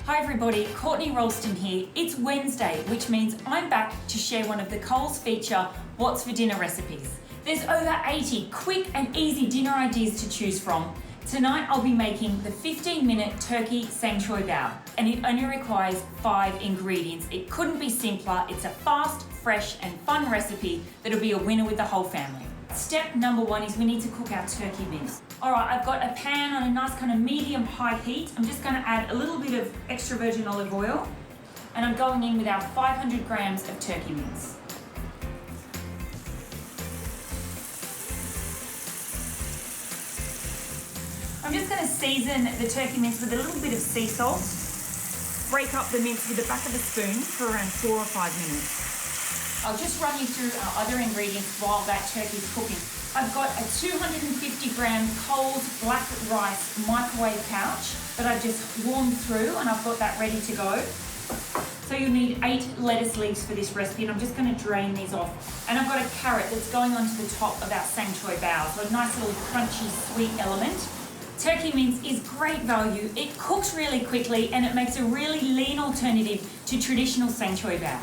Hi everybody, Courtney Roulston here. It's Wednesday, which means I'm back to share one of the Coles feature What's for Dinner recipes. There's over 80 quick and easy dinner ideas to choose from. Tonight I'll be making the 15-minute Turkey San Choy Bow, and it only requires 5 ingredients. It couldn't be simpler. It's a fast, fresh and fun recipe that'll be a winner with the whole family. Step number 1 is we need to cook our turkey mince. Alright, I've got a pan on a nice kind of medium-high heat. I'm just going to add a little bit of extra virgin olive oil, and I'm going in with our 500 grams of turkey mince. I'm just going to season the turkey mince with a little bit of sea salt. Break up the mince with the back of a spoon for around 4 or 5 minutes. I'll just run you through our other ingredients while that turkey's cooking. I've got a 250 gram Coles black rice microwave pouch that I've just warmed through, and I've got that ready to go. So you'll need 8 lettuce leaves for this recipe, and I'm just going to drain these off. And I've got a carrot that's going onto the top of our San Choy Bow, so a nice little crunchy sweet element. Turkey mince is great value. It cooks really quickly and it makes a really lean alternative to traditional San Choy Bow.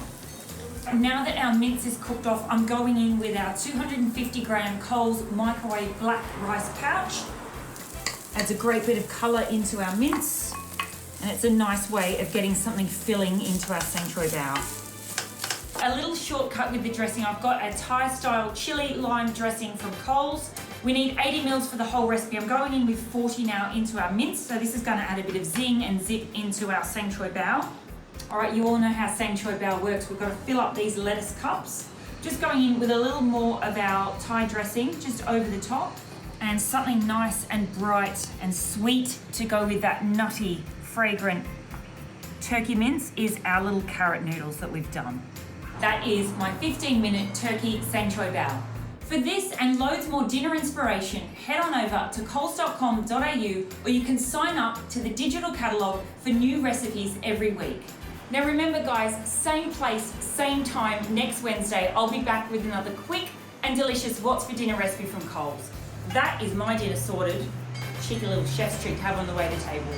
Now that our mince is cooked off, I'm going in with our 250 gram Coles microwave black rice pouch. Adds a great bit of colour into our mince, and it's a nice way of getting something filling into our San Choy Bow. A little shortcut with the dressing. I've got a Thai-style chili lime dressing from Coles. We need 80 mils for the whole recipe. I'm going in with 40 now into our mince, so this is going to add a bit of zing and zip into our San Choy Bow. Alright, you all know how San Choy Bow works. We've got to fill up these lettuce cups. Just going in with a little more of our Thai dressing, just over the top. And something nice and bright and sweet to go with that nutty, fragrant turkey mince is our little carrot noodles that we've done. That is my 15-minute Turkey San Choy Bow. For this and loads more dinner inspiration, head on over to coles.com.au, or you can sign up to the digital catalogue for new recipes every week. Now remember guys, same place, same time next Wednesday, I'll be back with another quick and delicious What's for Dinner recipe from Coles. That is my dinner sorted. Cheeky little chef's treat to have on the way to table.